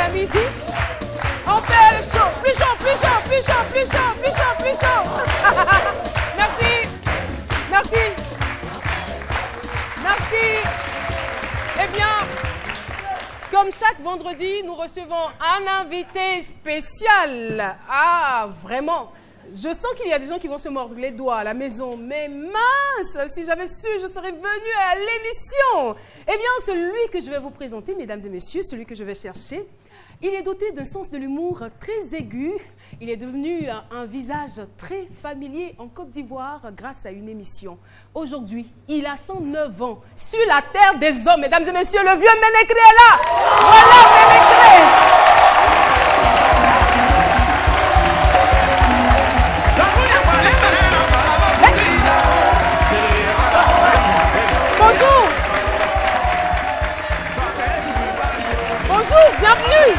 à midi. On fait le show. Plus chaud, plus chaud, plus chaud, plus chaud, plus chaud, plus chaud. Merci. Merci. Merci. Eh bien, comme chaque vendredi, nous recevons un invité spécial. Ah, vraiment. Je sens qu'il y a des gens qui vont se mordre les doigts à la maison. Mais mince, si j'avais su, je serais venue à l'émission. Eh bien, celui que je vais vous présenter, mesdames et messieurs, celui que je vais chercher, il est doté d'un sens de l'humour très aigu. Il est devenu un visage très familier en Côte d'Ivoire grâce à une émission. Aujourd'hui, il a 109 ans. Sur la terre des hommes, mesdames et messieurs, le vieux Ménécré est là. Voilà Ménécré. Bonjour. Bonjour, bienvenue.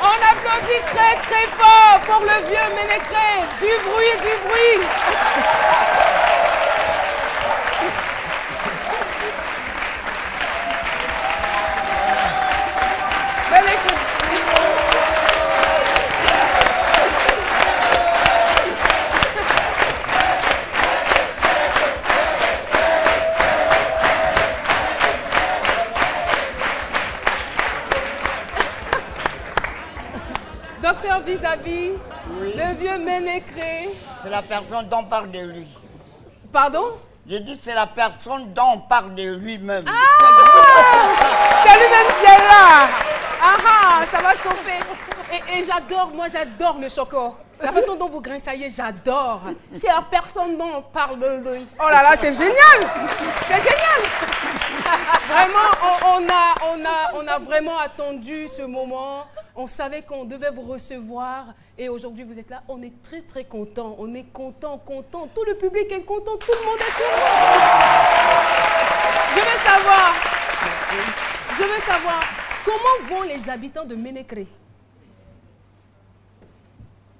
On applaudit très très fort pour le vieux Ménécré. Du bruit, du bruit. Ménécré. Docteur Vis-à-vis, oui. Le vieux Ménécré. C'est la personne dont on parle de lui. Pardon? J'ai dit c'est la personne dont on parle de lui-même. Ah! C'est lui-même qui est là. Ah ah, ça va chauffer. Et j'adore, moi j'adore le choco. La façon dont vous grinçaillez, j'adore. C'est la personne dont on parle de lui. Oh là là, c'est génial. C'est génial. Vraiment, on a vraiment attendu ce moment. On savait qu'on devait vous recevoir et aujourd'hui vous êtes là. On est très très content. On est content. Tout le public est content. Tout le monde est content. Je veux savoir comment vont les habitants de Ménécré.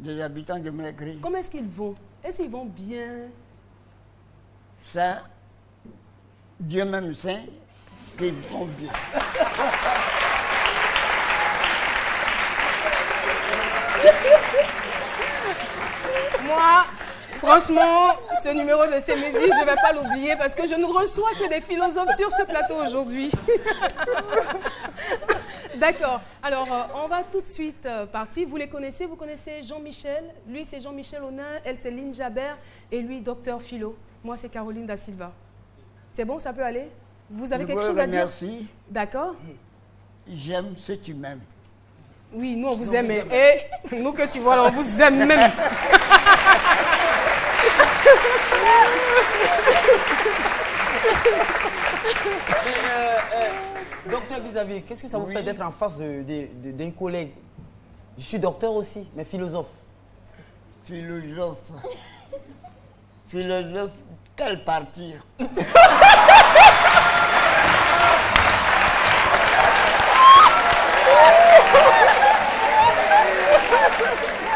Les habitants de Ménécré. Comment est-ce qu'ils vont? Est-ce qu'ils vont bien? Ça, Dieu même sait qu'ils vont bien. Moi, franchement, ce numéro de C'est Midi, je ne vais pas l'oublier parce que je ne reçois que des philosophes sur ce plateau aujourd'hui. D'accord. Alors, on va tout de suite partir. Vous les connaissez? Vous connaissez Jean-Michel? Lui, c'est Jean-Michel Onin. Elle, c'est Lynn Jabert. Et lui, Docteur Philo. Moi, c'est Caroline Da Silva. C'est bon, ça peut aller? Vous avez quelque chose à dire? Merci. D'accord. J'aime ce que tu m'aimes. Oui, nous, on vous aime. Et nous que tu vois, là, on vous aime même. Docteur Vis-à-vis, qu'est-ce que ça vous fait d'être en face d'un collègue? Je suis docteur aussi, mais philosophe. Philosophe. Philosophe, quel parti?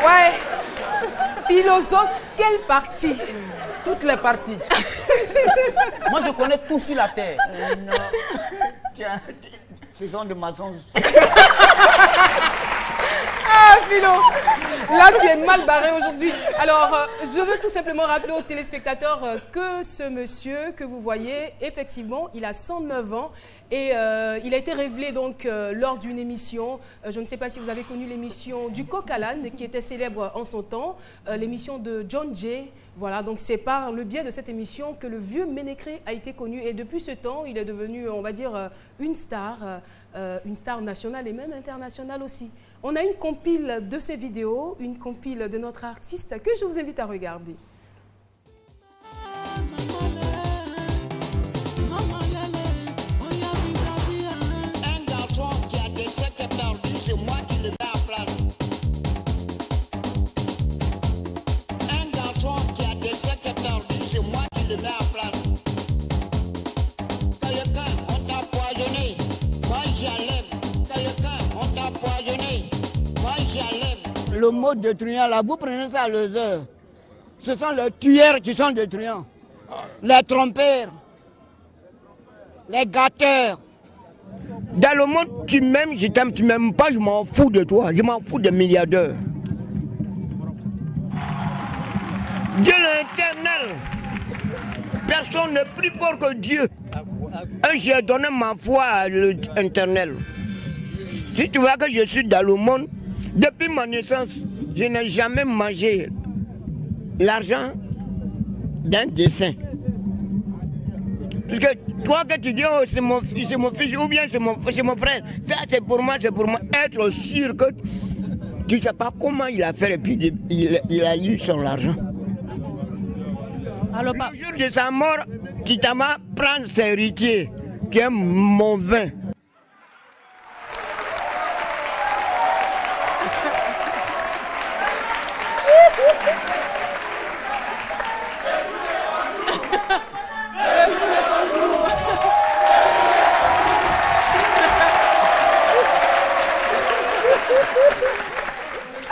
Ouais. Philosophe, quelle partie? Toutes les parties. Moi, je connais tout sur la terre. Non. Tiens, ce sont des mensonges. Ah, Philo, là, tu es mal barré aujourd'hui. Alors, je veux tout simplement rappeler aux téléspectateurs que ce monsieur que vous voyez, effectivement, il a 109 ans. Et il a été révélé donc lors d'une émission, je ne sais pas si vous avez connu l'émission du Coq à l'âne qui était célèbre en son temps, l'émission de John Jay. Voilà, donc c'est par le biais de cette émission que le vieux Ménécré a été connu. Et depuis ce temps, il est devenu, on va dire, une star nationale et même internationale aussi. On a une compile de ses vidéos, une compile de notre artiste que je vous invite à regarder. Le mot de truand là, vous prenez ça à l'heure. Ce sont les tueurs qui sont détruisants. Les trompeurs. Les gâteurs. Dans le monde, tu m'aimes, je t'aime, tu m'aimes pas, je m'en fous de toi. Je m'en fous des milliardaires. Dieu l'éternel. Personne n'est plus fort que Dieu. J'ai donné ma foi à l'éternel. Si tu vois que je suis dans le monde, depuis ma naissance, je n'ai jamais mangé l'argent d'un dessin. Parce que toi que tu dis, oh, c'est mon fils, ou bien c'est mon frère, ça c'est pour moi, être sûr que tu ne sais pas comment il a fait et puis il a eu son argent. Alors, le jour de sa mort, Kitama prend ses héritiers, qui est mon vin.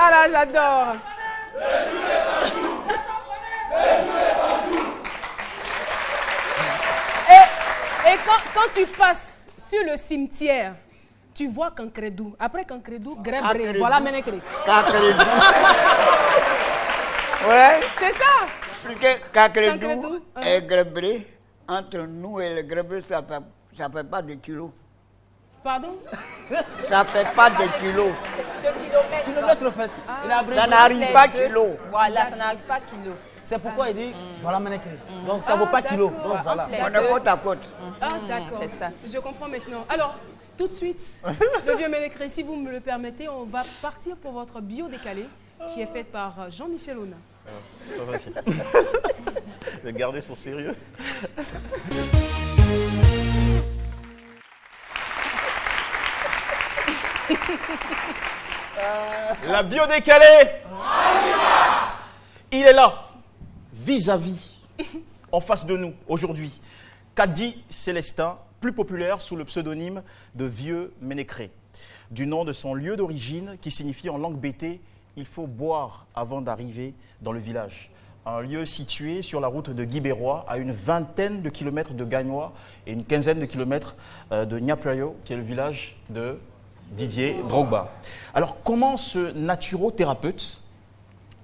Ah là, j'adore. Et quand tu passes sur le cimetière, tu vois Cancredou. Après Cancredou, Grebré. Voilà Ménécré. Cancredou. Ouais. C'est ça. Parce que Cancredou et Grebré, entre nous et le Grebré, ça fait pas de kilos. Pardon? Ça fait pas de kilos. De kilomètres. En fait. Ça n'arrive pas kilo. Voilà, ça n'arrive pas kilo. C'est pourquoi il dit, voilà Ménécré. Donc ça ne vaut pas kilo. Donc voilà. On est côte à côte. Ah d'accord, je comprends maintenant. Alors, tout de suite, le vieux Ménécré, si vous me le permettez, on va partir pour votre bio décalé qui est faite par Jean-Michel Ona. C'est pas facile. De garder son sérieux. La bio décalée. Il est là, vis-à-vis, en face de nous, aujourd'hui. Kadi Célestin, plus populaire sous le pseudonyme de Vieux Ménécré. Du nom de son lieu d'origine, qui signifie en langue bété « il faut boire avant d'arriver dans le village ». Un lieu situé sur la route de Guibérois, à une vingtaine de kilomètres de Gagnois et une quinzaine de kilomètres de Niaplayo, qui est le village de Didier Drogba. Alors, comment ce naturothérapeute,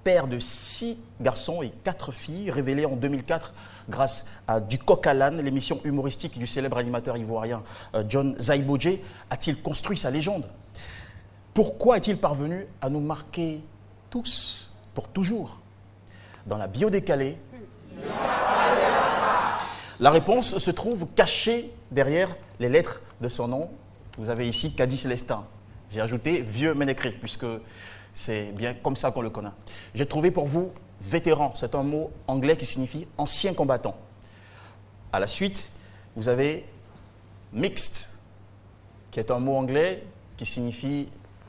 père de 6 garçons et 4 filles, révélé en 2004 grâce à Du Coq à l'âne, l'émission humoristique du célèbre animateur ivoirien John Zaïbodje, a-t-il construit sa légende? Pourquoi est-il parvenu à nous marquer tous, pour toujours? Dans la bio décalée, la réponse se trouve cachée derrière les lettres de son nom. Vous avez ici Kadi Célestin. J'ai ajouté Vieux Ménécré, puisque c'est bien comme ça qu'on le connaît. J'ai trouvé pour vous vétéran. C'est un mot anglais qui signifie ancien combattant. À la suite, vous avez mixed, qui est un mot anglais qui signifie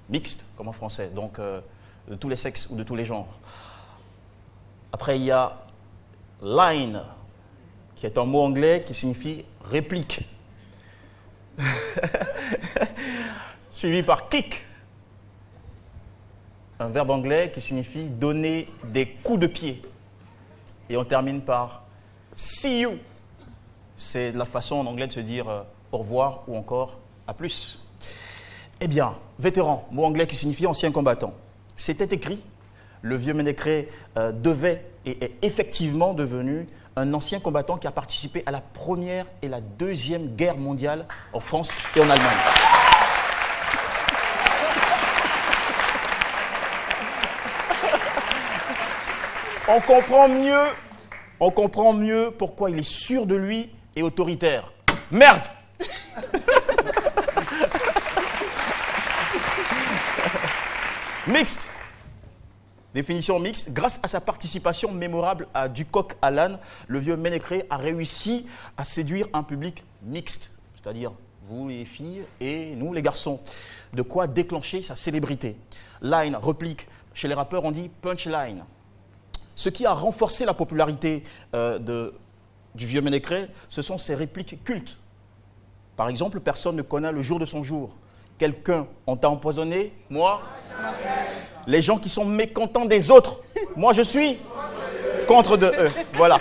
mixte, comme en français, donc de tous les sexes ou de tous les genres. Après, il y a line, qui est un mot anglais qui signifie réplique. Suivi par kick, un verbe anglais qui signifie donner des coups de pied. Et on termine par see you. C'est la façon en anglais de se dire au revoir ou encore à plus. Eh bien, vétéran, mot anglais qui signifie ancien combattant. C'était écrit, le vieux Ménécré devait et est effectivement devenu un ancien combattant qui a participé à la Première et la Deuxième Guerre mondiale en France et en Allemagne. On comprend mieux pourquoi il est sûr de lui et autoritaire. Merde! Mixte. Définition mixte. Grâce à sa participation mémorable à Du Coq à l'âne, le vieux Ménécré a réussi à séduire un public mixte, c'est-à-dire vous les filles et nous les garçons. De quoi déclencher sa célébrité. Line, réplique. Chez les rappeurs, on dit punchline. Ce qui a renforcé la popularité du vieux Ménécré, ce sont ses répliques cultes. Par exemple, personne ne connaît le jour de son jour. Quelqu'un, on t'a empoisonné, moi. Les gens qui sont mécontents des autres, moi je suis contre de E. Voilà.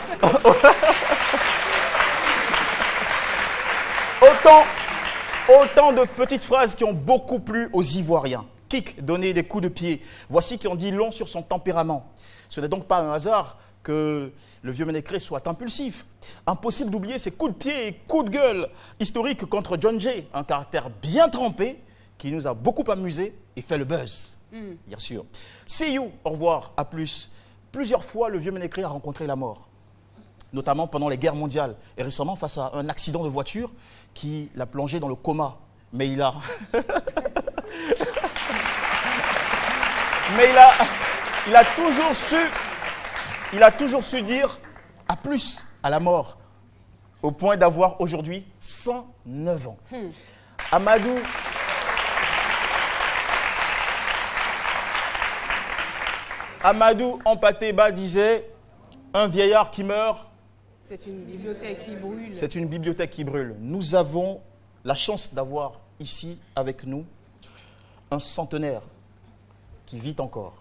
Autant de petites phrases qui ont beaucoup plu aux Ivoiriens. Kick, donner des coups de pied. Voici qui en dit long sur son tempérament. Ce n'est donc pas un hasard que le vieux Ménécré soit impulsif. Impossible d'oublier ses coups de pied et coups de gueule historiques contre John Jay, un caractère bien trempé qui nous a beaucoup amusé et fait le buzz. Bien sûr. See you, au revoir, à plus. Plusieurs fois, le vieux Ménécré a rencontré la mort, notamment pendant les guerres mondiales et récemment face à un accident de voiture qui l'a plongé dans le coma. Mais il a... il a toujours su dire à plus à la mort, au point d'avoir aujourd'hui 109 ans. Amadou Ampateba disait, un vieillard qui meurt, c'est une bibliothèque qui brûle. C'est une bibliothèque qui brûle. Nous avons la chance d'avoir ici avec nous un centenaire qui vit encore.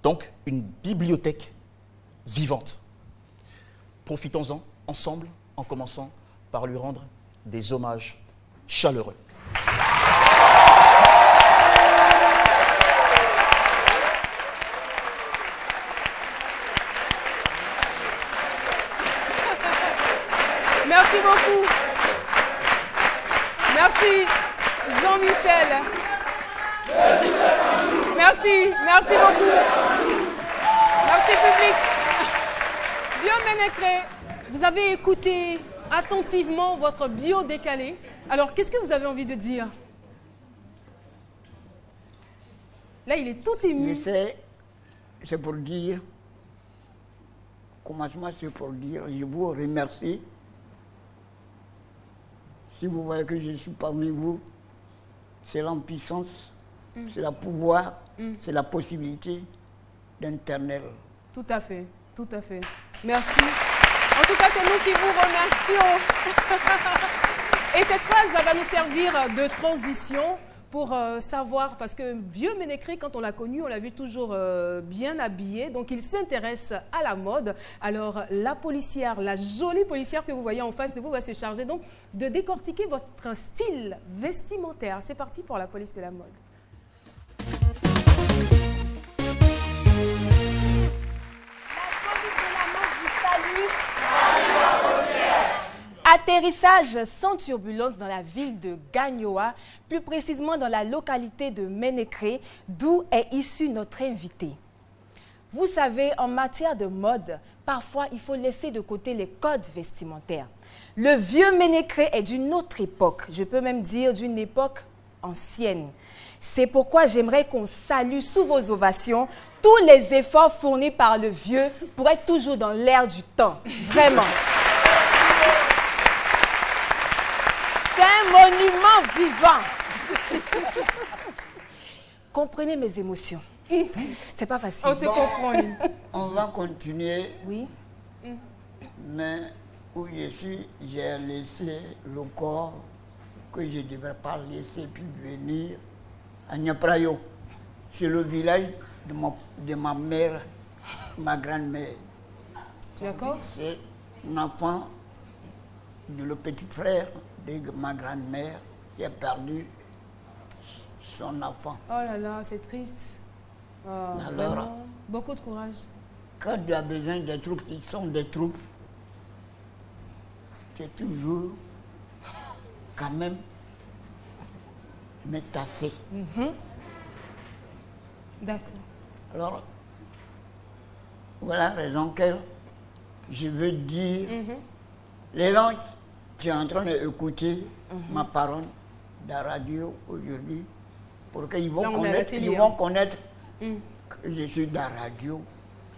Donc, une bibliothèque vivante. Profitons-en ensemble, en commençant par lui rendre des hommages chaleureux. Merci beaucoup. Merci, Jean-Michel. Merci beaucoup. Merci, public. Vieux Ménécré, vous avez écouté attentivement votre bio décalé. Alors, qu'est-ce que vous avez envie de dire? Là, il est tout ému. Je sais, c'est pour dire, commencement, c'est pour dire, je vous remercie. Si vous voyez que je suis parmi vous, c'est l'impuissance, c'est le pouvoir, c'est la possibilité d'Internet. Tout à fait, tout à fait. Merci. En tout cas, c'est nous qui vous remercions. Et cette phrase, ça va nous servir de transition pour savoir, parce que vieux Ménécré, quand on l'a connu, on l'a vu toujours bien habillé, donc il s'intéresse à la mode. Alors la policière, la jolie policière que vous voyez en face de vous va se charger donc de décortiquer votre style vestimentaire. C'est parti pour la police de la mode. Atterrissage sans turbulence dans la ville de Gagnoa, plus précisément dans la localité de Ménécré, d'où est issu notre invité. Vous savez, en matière de mode, parfois il faut laisser de côté les codes vestimentaires. Le vieux Ménécré est d'une autre époque, je peux même dire d'une époque ancienne. C'est pourquoi j'aimerais qu'on salue sous vos ovations tous les efforts fournis par le vieux pour être toujours dans l'air du temps. Vraiment. C'est un monument vivant. Comprenez mes émotions. C'est pas facile. On te comprend. On va continuer. Oui. Mais où je suis, j'ai laissé le corps que je ne devrais pas laisser puis venir à Nyaprayo. C'est le village de ma mère, ma grand-mère. D'accord. C'est un enfant de le petit frère de ma grand-mère qui a perdu son enfant. Oh là là, c'est triste. Alors, vraiment, beaucoup de courage. quand tu as besoin des troupes qui sont des troupes, c'est toujours quand même métassé. D'accord. Alors, voilà la raison que je veux dire, les gens qui sont en train d'écouter ma parole de la radio aujourd'hui, pour qu'ils vont connaître, que je suis de la radio.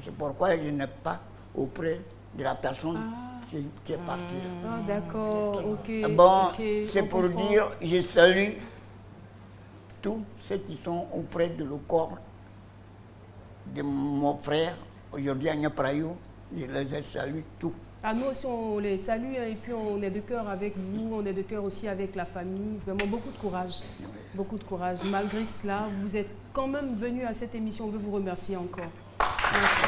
C'est pourquoi je n'ai pas auprès de la personne qui est partie. Ah, d'accord, ok. Bon, okay, c'est pour comprend. dire, je salue tous ceux qui sont auprès de le corps de mon frère, aujourd'hui à Nyaprayo, je les salue tous. Ah, nous aussi, on les salue et puis on est de cœur avec vous, on est de cœur aussi avec la famille. Vraiment, beaucoup de courage. Beaucoup de courage. Malgré cela, vous êtes quand même venu à cette émission. On veut vous remercier encore. Merci.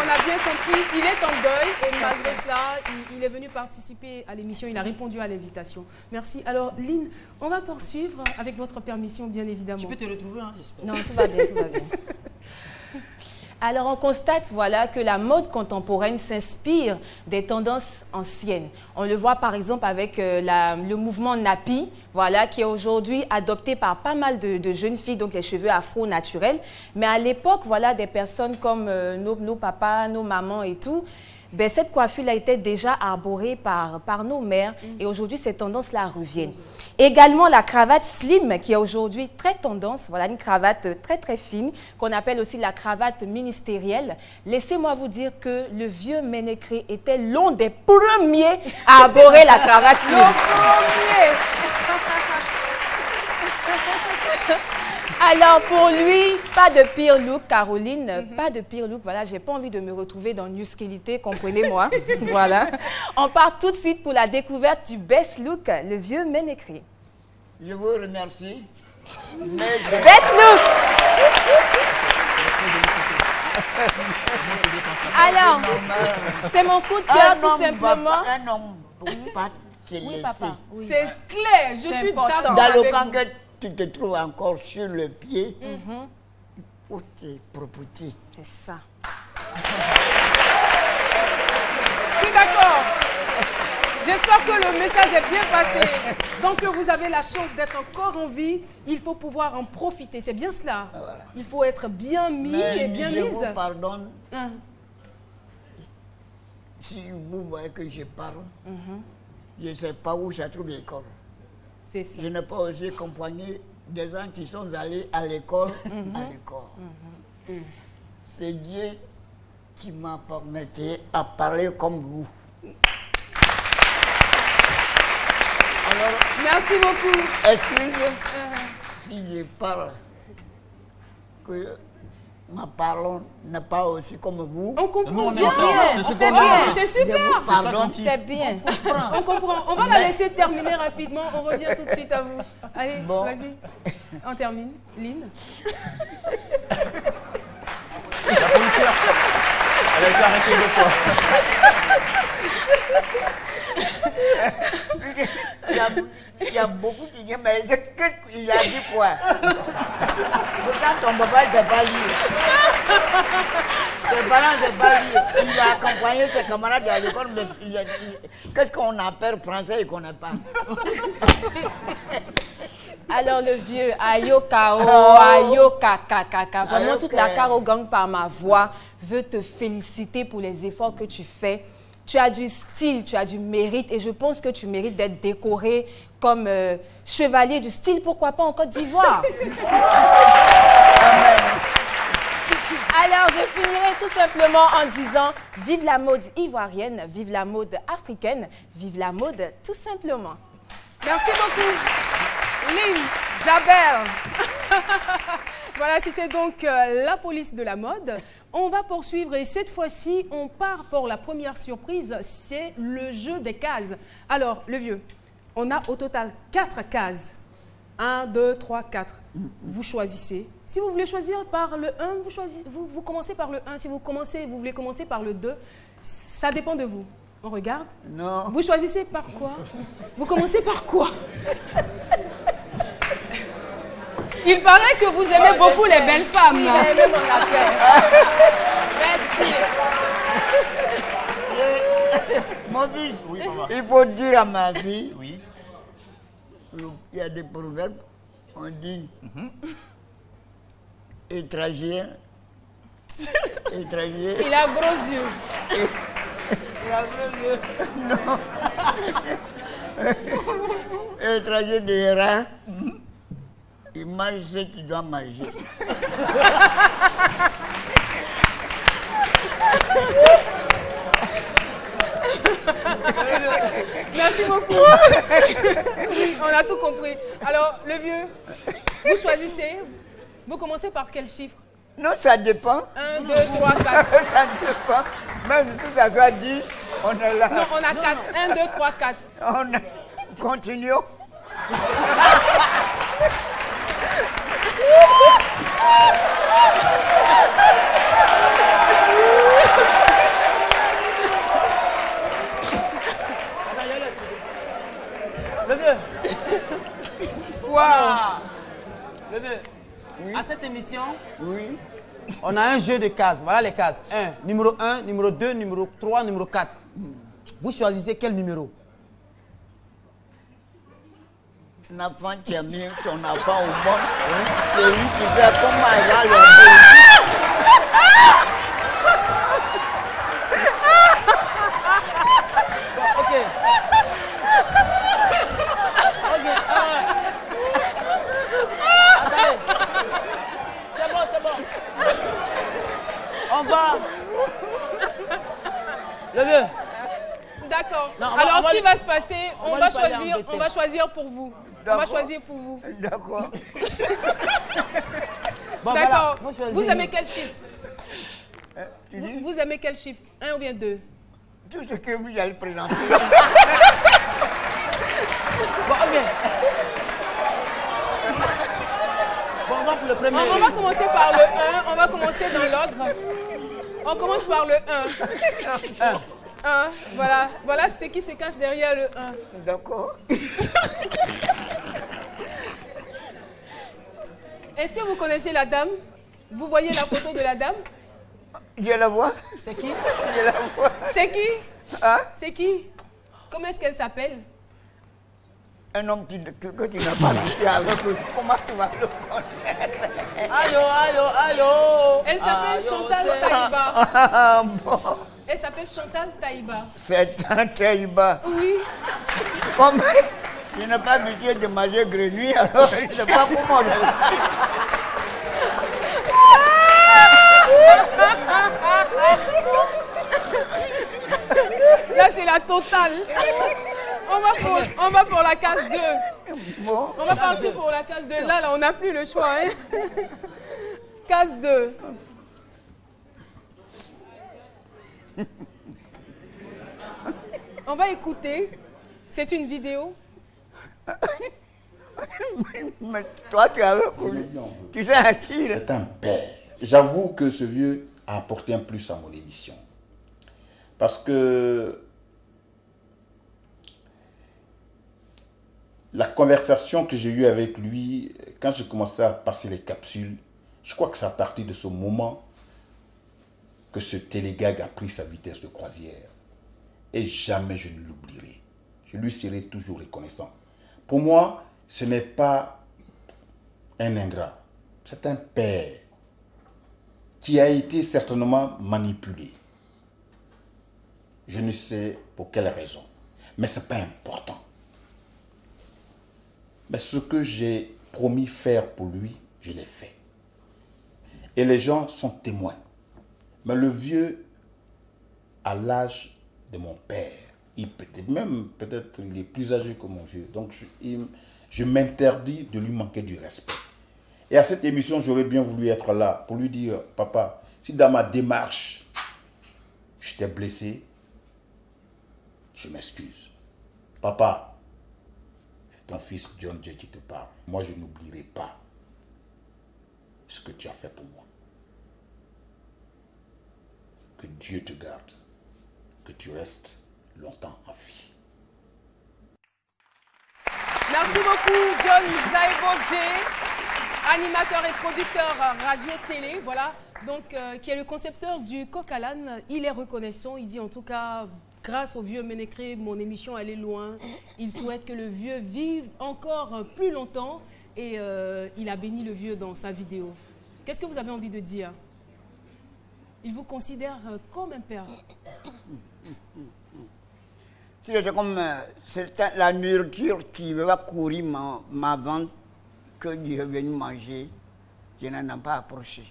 on a bien compris, il est en deuil et malgré cela, il est venu participer à l'émission, il a répondu à l'invitation. Merci. Alors, Lynn, on va poursuivre avec votre permission, bien évidemment. Tu peux te retrouver, hein, j'espère. Non, tout va bien, tout va bien. Alors, on constate voilà, que la mode contemporaine s'inspire des tendances anciennes. On le voit par exemple avec le mouvement Nappy, voilà, qui est aujourd'hui adopté par pas mal de jeunes filles, donc les cheveux afro naturels. Mais à l'époque, voilà, des personnes comme nos papas, nos mamans et tout, ben, cette coiffure a été déjà arborée par nos mères et aujourd'hui, ces tendances-là reviennent. Également, la cravate slim qui est aujourd'hui très tendance, voilà une cravate très très fine qu'on appelle aussi la cravate ministérielle. Laissez-moi vous dire que le vieux Ménécré était l'un des premiers à arborer la cravate slim. Alors pour lui, pas de pire look, Caroline, pas de pire look. Voilà, j'ai pas envie de me retrouver dans Newsqualité, comprenez-moi. Voilà. On part tout de suite pour la découverte du best look, le vieux Ménécré. Je vous remercie. Best look. Alors, c'est mon coup de cœur tout simplement. Un homme ne peut pas se laisser. Oui, papa. Oui. C'est clair, je suis important. d'accord Dans le avec camp vous. que tu te trouves encore sur le pied, il faut te propoter. C'est ça. Je suis d'accord. J'espère que le message est bien passé. Tant que vous avez la chance d'être encore en vie, il faut pouvoir en profiter. C'est bien cela. Voilà. Il faut être bien mis Mais et bien je mise. vous pardonne Hein. si vous voyez que je parle. Je ne sais pas où ça trouve l'école. C'est ça. Je n'ai pas osé accompagner des gens qui sont allés à l'école. C'est Dieu qui m'a permis à parler comme vous. Alors, Merci beaucoup. excusez si je parle, que ma parole n'est pas aussi comme vous. On comprend Nous, on bien. aime ça. C'est ce qu'on bien. aime. C'est Je super. vous pardonne. C'est bien. On comprend. On va la laisser terminer rapidement. On revient tout de suite à vous. Allez, Bon. vas-y. On termine. Lynn. La policière, elle a été arrêtée 2 fois. Il y a beaucoup qui disent, mais qu'est-ce qu'il a dit quoi? Pourtant, ton papa ne sait pas lire. Ses parents ne savent pas lire. Il a accompagné ses camarades à l'école, mais qu'est-ce qu'on appelle français et qu'on n'a pas? Alors le vieux, ayo kao, ayo kaka, vraiment Ayo toute la ka. Caro Gang par ma voix veut te féliciter pour les efforts que tu fais. Tu as du style, tu as du mérite et je pense que tu mérites d'être décoré comme chevalier du style, pourquoi pas en Côte d'Ivoire. Alors, je finirai tout simplement en disant vive la mode ivoirienne, vive la mode africaine, vive la mode tout simplement. Merci beaucoup. Lynn Jaber. Voilà, c'était donc la police de la mode. On va poursuivre et cette fois-ci, on part pour la première surprise, c'est le jeu des cases. Alors, le vieux, on a au total 4 cases. 1, 2, 3, 4. Vous choisissez. Si vous voulez choisir par le 1, vous commencez par le 1. Si vous voulez commencer par le 2, ça dépend de vous. On regarde. Non. Vous choisissez par quoi? Vous commencez par quoi? Il paraît que vous aimez beaucoup les belles femmes. J'ai aimé mon affaire. Merci. Mon fils, Oui, papa. il faut dire à ma fille, Oui. il y a des proverbes, on dit étranger, étranger, Il a gros yeux. étranger de rat, il mange ce qu'il doit manger. Merci beaucoup. On a tout compris. Alors, le vieux, vous choisissez. Vous commencez par quel chiffre? Non, ça dépend. 1, 2, 3, 4. Ça dépend. Même si ça fait 10, on est là. Non, on a 4. 1, 2, 3, 4. Continuons. À cette émission, Oui. on a un jeu de cases. Voilà les cases. Numéro 1, numéro 2, numéro 3, numéro 4. Vous choisissez quel numéro? L'enfant qui a mis son enfant au monde, c'est lui qui fait comment il va le Ok. Attendez. C'est bon. On va. Le vieux. D'accord. Non, Alors, on va ce qui va se passer, on on va va lui parler en on va choisir pour vous. On va choisir pour vous. D'accord. Bon, D'accord. voilà, faut choisir. Vous aimez quel chiffre? Tu dis Vous aimez quel chiffre? 1 ou bien 2? tout ce que vous allez présenter. Bon, ok. Bon, on va pour le premier. On va commencer par le 1. On va commencer dans l'ordre. On commence par le 1. 1. Voilà. Voilà ce qui se cache derrière le 1. D'accord. Est-ce que vous connaissez la dame? Vous voyez la photo de la dame? Je la vois. C'est qui? Je la vois. C'est qui? Hein? C'est qui? Comment est-ce qu'elle s'appelle? Un homme que tu n'as pas vu avec lui, comment tu vas le connaître? Allô. Elle s'appelle Chantal c'est- Taïba. Ah, bon. Elle s'appelle Chantal Taïba. C'est un Taïba. Oui. Comme je n'ai pas habitué de manger grenouille, alors je ne sais pas comment le Là, c'est la totale. On va pour la case 2. Bon. On va partir pour la case 2. Là, on n'a plus le choix. Hein. Case 2. On va écouter. C'est une vidéo. Mais toi, tu avais connu. Tu sais à qui là? C'est un père. J'avoue que ce vieux a apporté un plus à mon émission. Parce que la conversation que j'ai eue avec lui, quand j'ai commencé à passer les capsules, je crois que c'est à partir de ce moment que ce télégag a pris sa vitesse de croisière. Et jamais je ne l'oublierai. Je lui serai toujours reconnaissant. Pour moi, ce n'est pas un ingrat. C'est un père qui a été certainement manipulé. Je ne sais pour quelle raison. Mais ce n'est pas important. Mais ce que j'ai promis faire pour lui, je l'ai fait. Et les gens sont témoins. Mais le vieux a l'âge de mon père. Peut-être il est plus âgé que mon vieux. Donc je m'interdis de lui manquer du respect. Et à cette émission, j'aurais bien voulu être là pour lui dire, papa, si dans ma démarche, je t'ai blessé, je m'excuse. Papa, c'est ton fils John Jay qui te parle. Moi, je n'oublierai pas ce que tu as fait pour moi. Que Dieu te garde, que tu restes longtemps en vie. Merci beaucoup, John Zaibo-J, animateur et producteur radio-télé, voilà, donc qui est le concepteur du Coq à l'âne. Il est reconnaissant, il dit en tout cas, grâce au vieux Ménécré, mon émission allait loin. Il souhaite que le vieux vive encore plus longtemps et il a béni le vieux dans sa vidéo. Qu'est-ce que vous avez envie de dire? Il vous considère comme un père. C'est comme la nourriture qui va courir ma vente que Dieu est venu manger. Je n'en ai pas approché.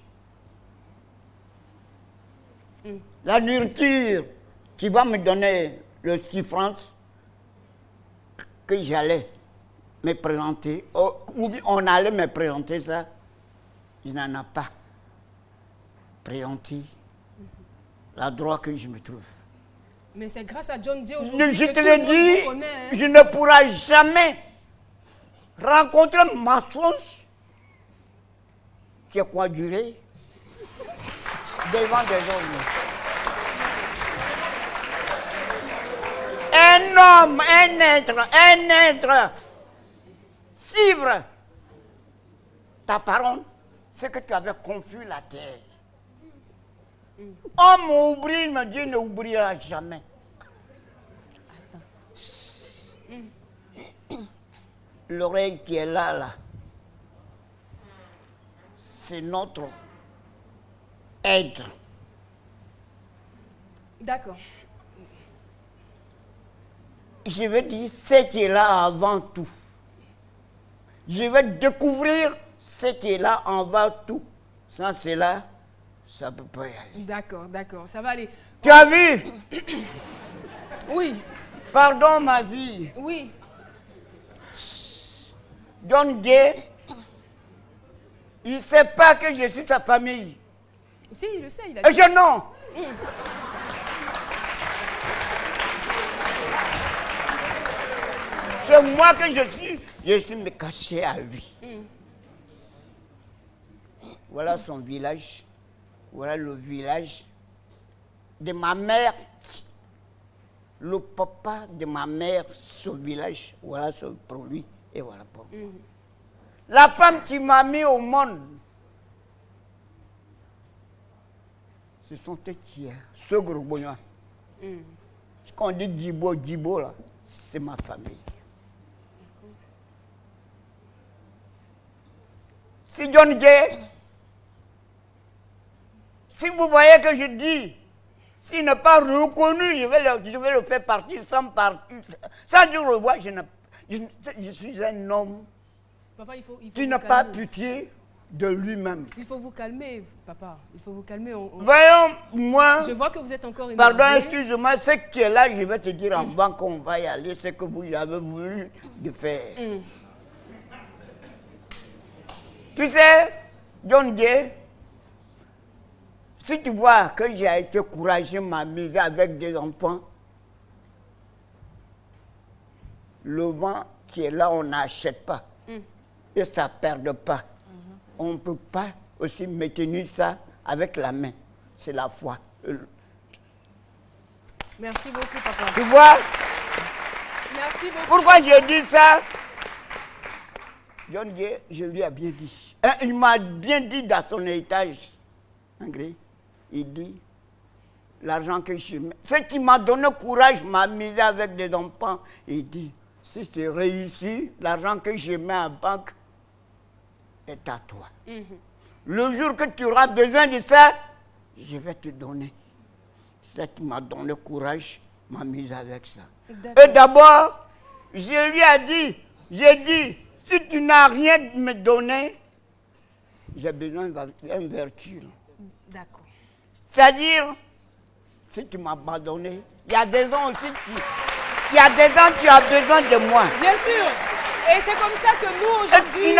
La nourriture qui va me donner le 6 francs que j'allais me présenter, ou on allait me présenter ça, je n'en ai pas présenté l'endroit que je me trouve. Mais c'est grâce à John Jay aujourd'hui Je que te tout l'ai le monde dit, vous connaît, hein. je ne pourrai jamais rencontrer ma source qui est quoi durer devant des hommes. Un homme, un être, suivre ta parole, c'est que tu avais confus la terre. On m'oublie, mais Dieu n'oubliera jamais. L'oreille qui est là, c'est notre aide. D'accord. Je vais dire ce qui est là avant tout. Je vais découvrir ce qui est là avant tout. Sans cela, ça ne peut pas y aller. D'accord, d'accord, ça va aller. Tu as vu? Oui, Pardon ma vie. oui. John Gay, il ne sait pas que je suis sa famille. Si, il le sait, il a Et je non. C'est moi que je suis me caché à lui. Voilà son village. Voilà le village de ma mère. Le papa de ma mère, ce village, voilà ce pour lui et voilà pour moi. La femme qui m'a mis au monde, ce sont tes tiers, ce gros bonheur. Ce qu'on dit Djibo là, c'est ma famille. Si John Gay, si vous voyez que je dis, s'il n'est pas reconnu, je vais le faire partir sans partir. Sans dire le revoir, je suis un homme Papa, il faut qui vous n'a pas calmer. pitié de lui-même. Il faut vous calmer, papa. Il faut vous calmer. Voyons, moi, Je vois que vous êtes encore énervé. pardon, excuse-moi, ce qui est là, je vais te dire avant qu'on va y aller, ce que vous avez voulu de faire. Tu sais, John Gay, si tu vois que j'ai été courageux, m'amuser avec des enfants, le vent qui est là, on n'achète pas. Et ça ne perd pas. On ne peut pas aussi maintenir ça avec la main. C'est la foi. Merci beaucoup, papa. Tu vois, Merci beaucoup. pourquoi je dis ça? John Gay, je lui ai bien dit. Il m'a bien dit dans son héritage. Il dit, l'argent que je mets, ce qui m'a donné courage, m'a mis avec des enfants. Il dit, si c'est réussi, l'argent que je mets en banque est à toi. Le jour que tu auras besoin de ça, je vais te donner. Ça qui m'a donné courage, m'a mis avec ça. Et d'abord, je lui ai dit, j'ai dit, si tu n'as rien à me donner, j'ai besoin d'une vertu. D'accord. C'est-à-dire, si tu m'as abandonné, il y a des gens aussi il y a des gens qui ont besoin de moi. Bien sûr. Et c'est comme ça que nous, aujourd'hui,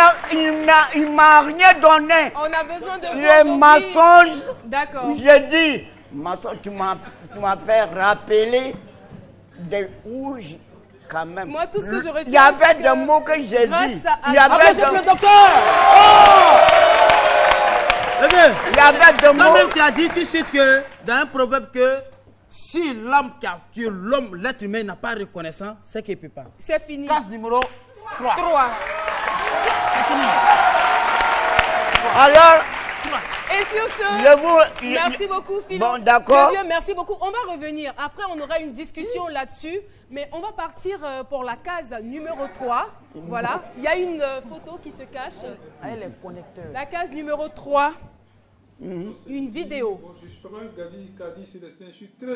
Il ne m'a rien donné. on a besoin de vous Les aujourd'hui. mensonges, D'accord. j'ai dit, mensonge, tu m'as fait rappeler des rouges quand même. Moi, tout ce que je retiens, Il y avait c'est des que mots que j'ai grâce dit. à Il y avait Applaudissez le docteur. Eh bien, il y avait des mots. Toi-même, tu as dit tout de suite que, dans un proverbe, que si l'âme qui a tué l'homme, l'être humain n'a pas reconnaissant, c'est qu'il ne peut pas. C'est fini. Case numéro 3. 3. Alors, Et sur ce, je vous... merci beaucoup, Philo. Bon, d'accord. Dieu, merci beaucoup. On va revenir. Après, on aura une discussion là-dessus. Mais on va partir pour la case numéro 3. Voilà. Il y a une photo qui se cache. La case numéro 3. Une vidéo. Bon, je suis pas mal Kadi Célestin.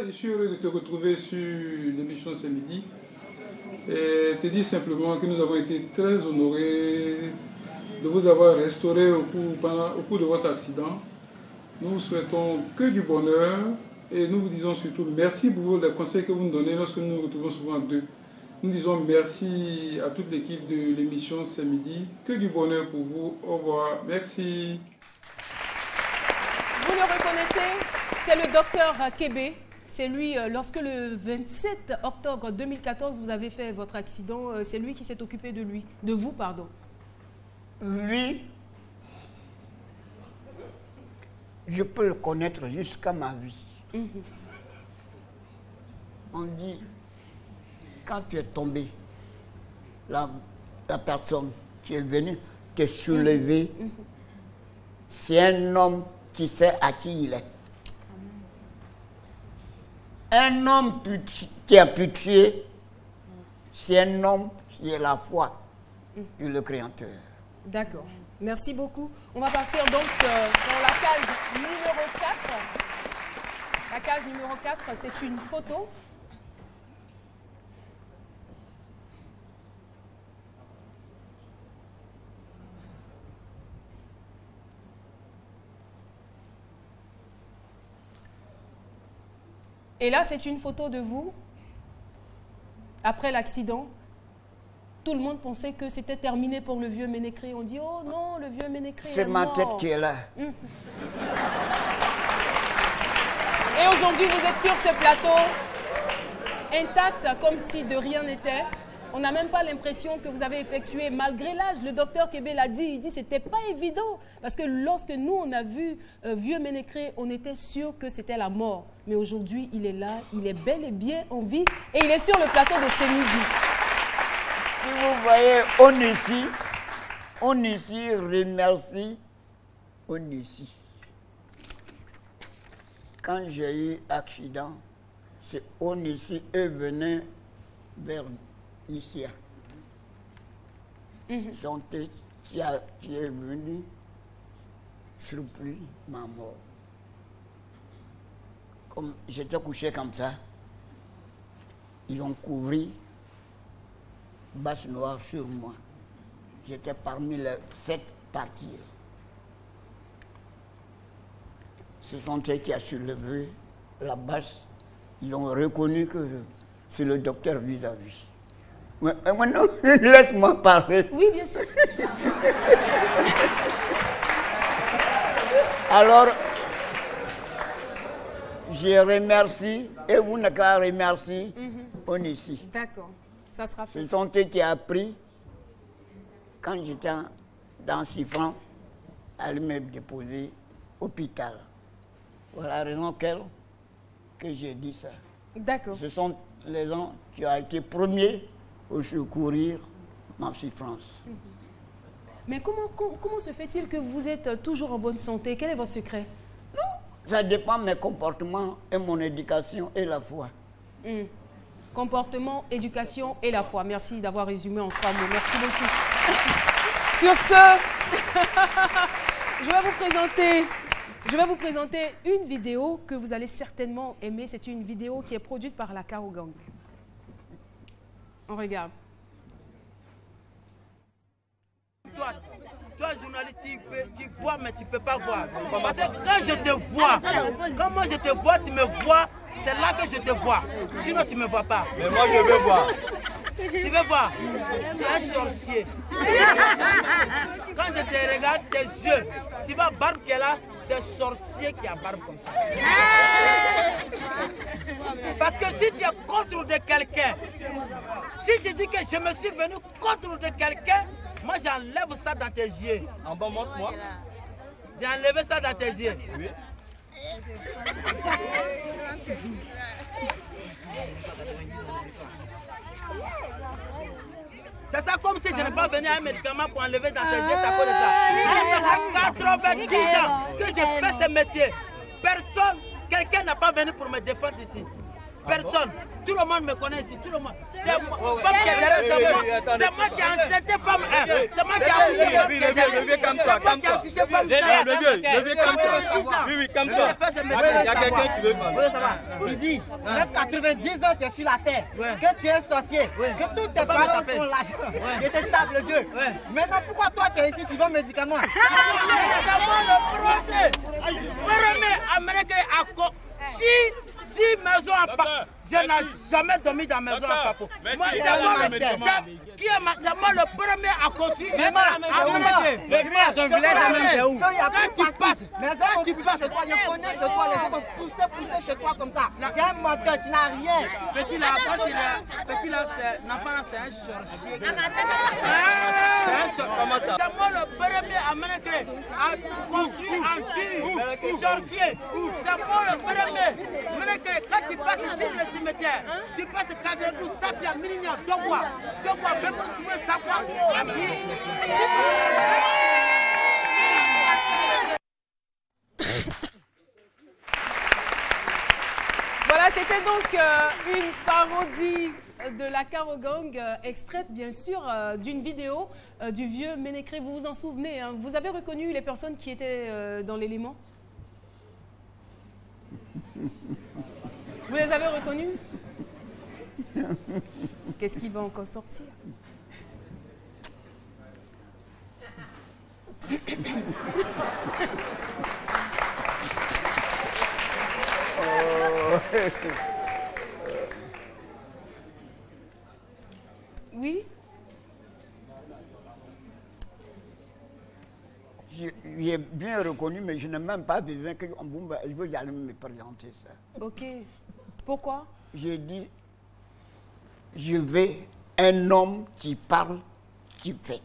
Je suis heureux de te retrouver sur l'émission ce midi. Et te dire simplement que nous avons été très honorés de vous avoir restauré au cours de votre accident. Nous vous souhaitons que du bonheur et nous vous disons surtout merci pour les conseils que vous nous donnez lorsque nous nous retrouvons souvent à deux. Nous disons merci à toute l'équipe de l'émission ce midi. Que du bonheur pour vous. Au revoir. Merci. Vous le reconnaissez, c'est le docteur Kébé. C'est lui, lorsque le 27 octobre 2014, vous avez fait votre accident, c'est lui qui s'est occupé de vous, pardon. Lui, je peux le connaître jusqu'à ma vie. On dit, quand tu es tombé, la personne qui est venue te soulever, c'est un homme qui sait à qui il est. Un homme qui a pitié, c'est un homme qui a la foi et le Créateur. D'accord. Merci beaucoup. On va partir donc dans la case numéro 4. La case numéro 4, c'est une photo. Et là, c'est une photo de vous après l'accident. Tout le monde pensait que c'était terminé pour le vieux Ménécré. On dit, oh non, le vieux Ménécré est mort. C'est ma tête qui est là. Et aujourd'hui, vous êtes sur ce plateau, intact, comme si de rien n'était. On n'a même pas l'impression que vous avez effectué, malgré l'âge. Le docteur Kébé l'a dit, il dit que ce n'était pas évident. Parce que lorsque nous, on a vu vieux Ménécré, on était sûr que c'était la mort. Mais aujourd'hui, il est là, il est bel et bien en vie et il est sur le plateau de ce midi. Si vous voyez, on ici remercie Onissi. Quand j'ai eu accident, c'est Onissi est venu vers ici. Santé qui est venu surpris ma mort. Comme j'étais couché comme ça, ils ont couvert bâche noire sur moi. J'étais parmi les 7 parties. C'est Santé qui a soulevé la bâche. Ils ont reconnu que c'est le docteur vis-à-vis. Mais maintenant, laisse-moi parler. Oui, bien sûr. Alors, je remercie, et vous n'avez qu'à remercier, on est ici. D'accord, ça sera fait. C'est Santé qui a appris, quand j'étais dans 6 francs, elle m'a déposé à l'hôpital. Voilà la raison que j'ai dit ça. D'accord. Ce sont les gens qui ont été premiers au secourir Mamsi France. Mais comment se fait-il que vous êtes toujours en bonne santé? Quel est votre secret? Non, ça dépend de mes comportements et mon éducation et la foi. Comportement, éducation et la foi. Merci d'avoir résumé en 3 mots. Merci beaucoup. Sur ce, je vais vous présenter une vidéo que vous allez certainement aimer. C'est une vidéo qui est produite par la Kao Gang. On regarde. Toi, journaliste, tu vois, mais tu ne peux pas voir. Parce que quand je te vois, quand moi je te vois, tu me vois, c'est là que je te vois. Sinon, tu ne me vois pas. Mais moi, je veux voir. Tu veux voir? Tu es un sorcier. Quand je te regarde, tes yeux, tu vois, barbe qui est là, c'est un sorcier qui a barbe comme ça. Parce que si tu es contre de quelqu'un, si tu dis que je me suis venu contre de quelqu'un, moi j'enlève ça dans tes yeux. En bas, montre-moi. J'ai enlevé ça dans tes yeux. Oui. C'est ça comme si je n'ai pas venu à un médicament pour enlever dans tes yeux, ça cause de ça. Ça fait 90 ans que je fais ce métier. Personne, quelqu'un n'a pas venu pour me défendre ici. Personne. Tout le monde me connaît ici, tout le monde. C'est moi, femme qui est derrière, c'est moi qui ai enceinté femme 1. C'est moi qui ai accouché femme qui est derrière. C'est moi qui ai accouché femme 5. Le vieux comme ça. Oui, oui, comme ça. Il y a quelqu'un qui veut parler. Tu dis, même 90 ans, tu es sur la terre, que tu es un sorcier, que tous tes parents font l'argent, et tes tables Dieu. Maintenant, pourquoi toi tu es ici, tu veux médicaments? C'est moi le premier américain à si maison en papo, je n'ai jamais dormi dans maison en papo. C'est moi le premier à construire. Quand tu passes, je connais chez toi, les gens vont pousser chez toi comme ça. Tu es un menteur, tu n'as rien. Petit là, l'enfant c'est un sorcier. C'est moi le premier américain à construire un sorcier. C'est moi le premier. Quand tu passes sur le cimetière, tu passes Kadebou, Sapia, Milignan, Dogwa, Bebo, Soué, Sakwa. donc une parodie de la Caro Gang, extraite bien sûr d'une vidéo du vieux Ménécré. Vous vous en souvenez, hein? Vous avez reconnu les personnes qui étaient dans l'élément? Vous les avez reconnus? Qu'est-ce qui va encore sortir? Oui. J'ai bien reconnu, mais je n'ai même pas besoin que je veux y aller me présenter ça. Ok. Pourquoi? J'ai dit, je veux un homme qui parle, qui fait.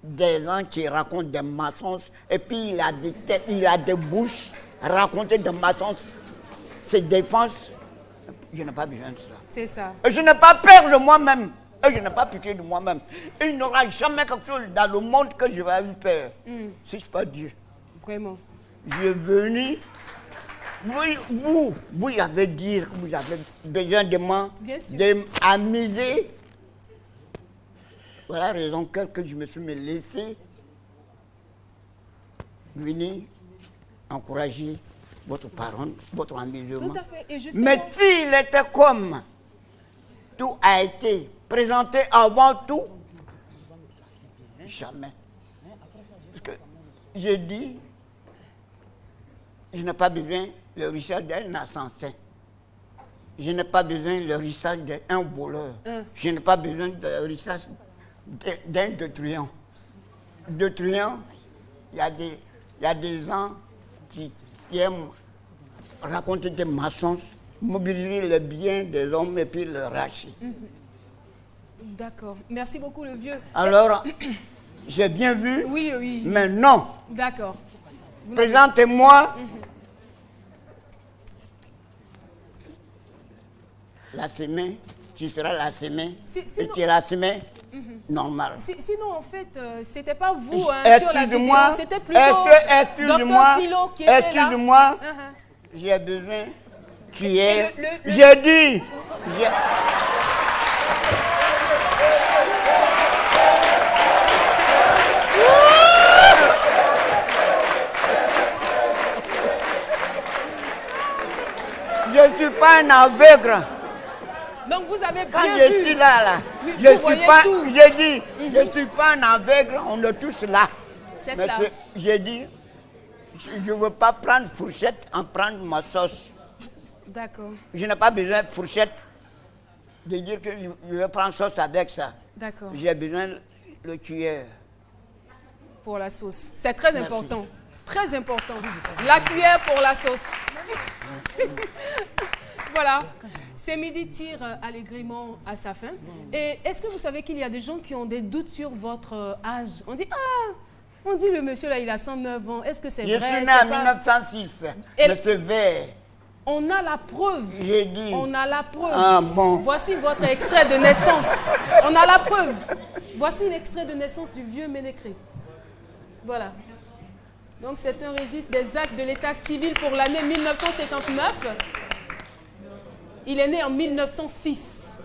Des gens qui racontent des mensonges, et puis il a des têtes, il a des bouches, raconter des mensonges, ses défenses. Je n'ai pas besoin de ça. C'est ça. Et je n'ai pas peur de moi-même. Et je n'ai pas pitié de moi-même. Il n'y aura jamais quelque chose dans le monde que je vais avoir peur. Si ce n'est pas Dieu. Vraiment. Je suis venu. Vous avez dit que vous avez besoin de moi, de m'amuser. Voilà la raison que je me suis laissé venir encourager votre parole, votre amusement. Tout à fait. Et justement... Mais s'il était comme tout a été présenté avant tout, jamais. Parce que je dis, je n'ai pas besoin de le richesse d'un assassin. Je n'ai pas besoin de le richesse d'un voleur. Je n'ai pas besoin de la richesse d'un détruisant. Détruisant, il y a des gens qui aiment raconter des mensonges, mobiliser le bien des hommes et puis le racheter. D'accord. Merci beaucoup, le vieux. Alors, j'ai bien vu, oui, oui. Mais non. D'accord. Présentez-moi la semaine, qui sera la semaine, et qui est la semaine normale. Sinon, en fait, c'était pas vous hein, sur la vidéo, c'était plutôt excusez-moi, Dr. Philo qui était là. Excusez-moi, j'ai besoin qui est... J'ai dit... Je ne suis pas un aveugle. Donc vous avez bien Quand je suis là, je suis pas, j'ai dit, je ne suis pas un aveugle, on est tous là. C'est ça. J'ai dit, je ne veux pas prendre fourchette en prendre ma sauce. D'accord. Je n'ai pas besoin de fourchette de dire que je vais prendre sauce avec ça. D'accord. J'ai besoin de le cuillère. Pour la sauce. C'est très important. Très important. La cuillère pour la sauce. Voilà. C'est midi tire allègrement à sa fin. Et est-ce que vous savez qu'il y a des gens qui ont des doutes sur votre âge? On dit, on dit le monsieur là, il a 109 ans. Est-ce que c'est vrai? Je suis né en 1906. Monsieur Vert. On a la preuve. J'ai dit. On a la preuve. Ah bon. Voici votre extrait de naissance. On a la preuve. Voici l'extrait de naissance du vieux Ménécré. Voilà. Donc c'est un registre des actes de l'état civil pour l'année 1959. Il est né en 1906.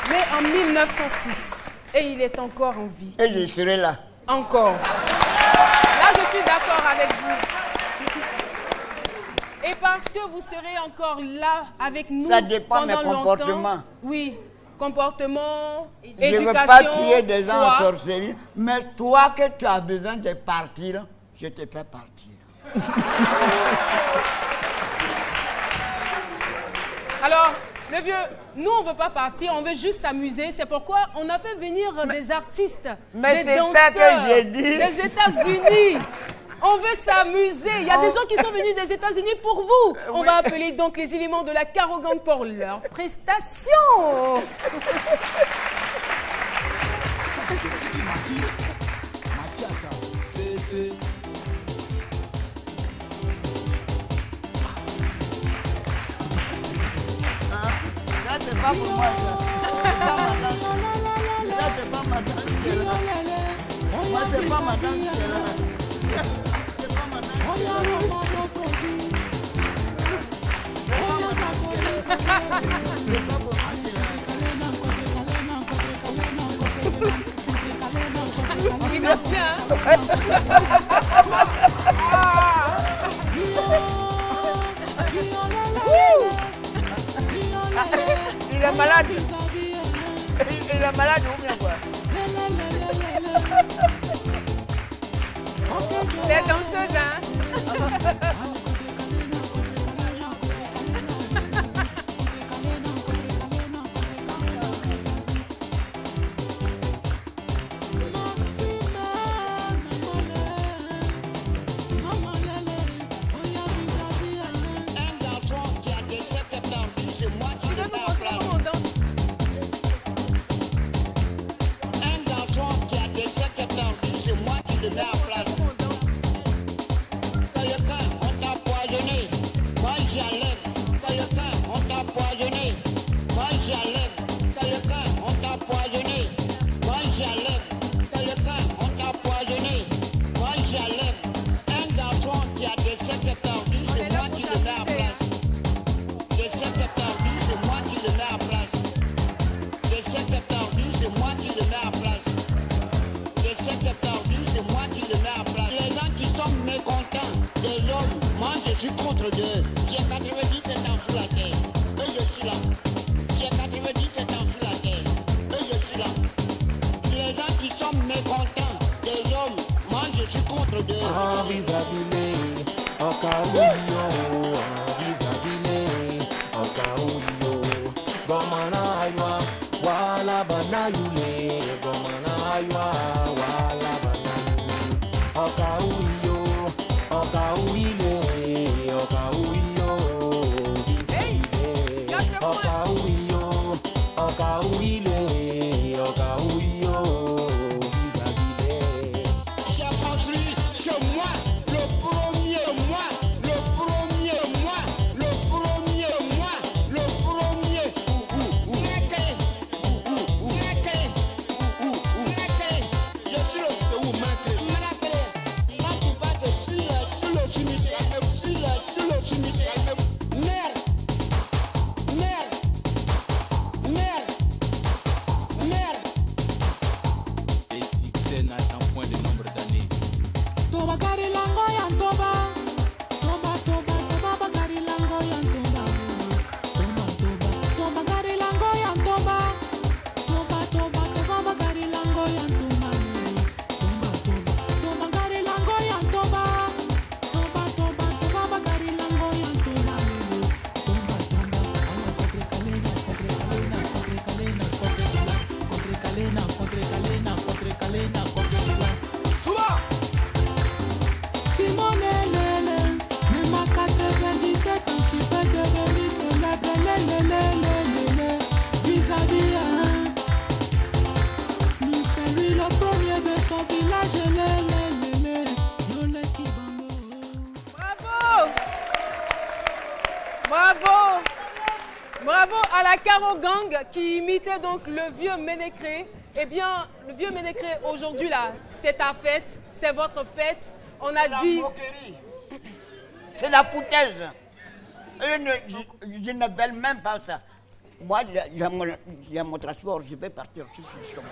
Né en 1906. Et il est encore en vie. Et je serai là. Encore. Là, je suis d'accord avec vous. Et parce que vous serez encore là avec nous ça dépend pendant de mes comportements. Oui. Comportement, éducation, je ne veux pas tuer des gens en sorcellerie, mais toi que tu as besoin de partir, je te fais partir. Alors, le vieux, nous on ne veut pas partir, on veut juste s'amuser. C'est pourquoi on a fait venir des artistes, des danseurs, ça que j'ai dit. des États-Unis. On veut s'amuser. Il y a des gens qui sont venus des États-Unis pour vous. On va appeler donc les éléments de la Caro Gang pour leur prestation. Ça, c'est pas pour moi, ça. C'est pas ma danse. Moi, c'est pas ma danse. Il danse bien, Il est malade. Il est malade ou bien quoi? Les danseuses, hein? Bravo! Bravo à la Caro Gang qui imitait donc le vieux Ménécré. Eh bien, le vieux Ménécré, aujourd'hui là, c'est ta fête, c'est votre fête. On a dit... C'est la foutaise. Je ne belle même pas ça. Moi, j'ai mon transport, je vais partir tout sur le chemin.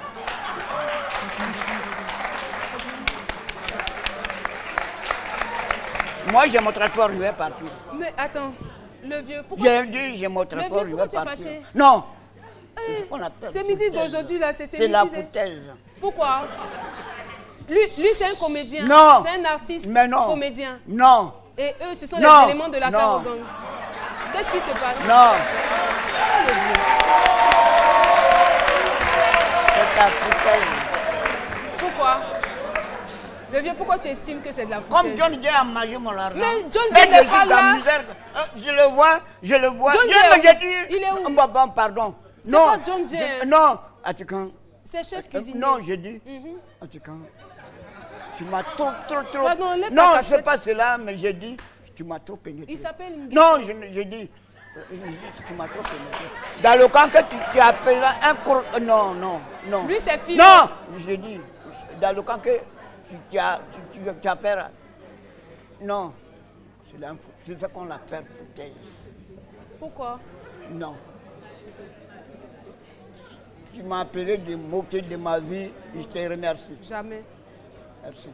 Moi, j'ai mon transport, je vais partir. Mais attends, le vieux, pourquoi... J'ai dit, j'ai mon transport, je vais partir. Fâché? Non. C'est midi d'aujourd'hui, là, c'est la foutaise. Pourquoi? Lui c'est un comédien. Non. C'est un artiste. Mais non. Comédien. Non. Et eux, ce sont les éléments de la Caro Gang. Qu'est-ce qui se passe? Non. C'est la foutaise. Pourquoi? Le vieux, pourquoi tu estimes que c'est de la foutaise? Comme John Jay a mangé mon argent. Mais John Jay n'est pas là. Je le vois. John Jay, il est où? Bon, pardon. C'est pas John Jay. Non, Atikan. C'est chef cuisinier. Non, j'ai dit. Atikan. Tu m'as trop. Pardon, non, c'est pas cela, mais j'ai dit. Tu m'as trop pénétré. Il s'appelle une... Non, j'ai dit. Tu m'as trop pénétré. Dans le camp que tu appelles un cours. Non. Lui, c'est Phil. Non, j'ai dit. Dans le camp que tu as fait. Non. C'est ce qu'on appelle foutaise. Pourquoi? Non. Tu m'as appelé de moquer de ma vie, je te remercie. Jamais. Merci.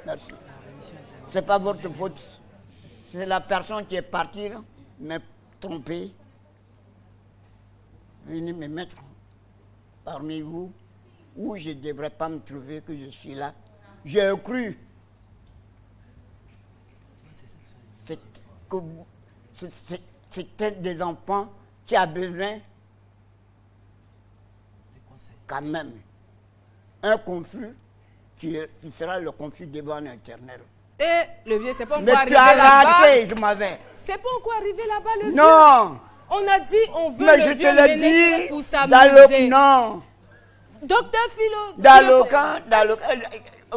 Merci. C'est pas votre faute. C'est la personne qui est partie, m'a trompé. Venez me mettre parmi vous, où je ne devrais pas me trouver, que je suis là. J'ai cru que c'était des enfants qui ont besoin, quand même, un conflit qui sera le conflit devant l'Éternel. Et le vieux, c'est pas encore Mais arrivé tu as là-bas. raté, je m'avais. C'est pas encore arrivé là-bas, le vieux. Non. On a dit, on veut Mais le je vieux te l'ai Ménétré dit pour dans le... s'amuser. Non. Docteur Philo. Dans le camp,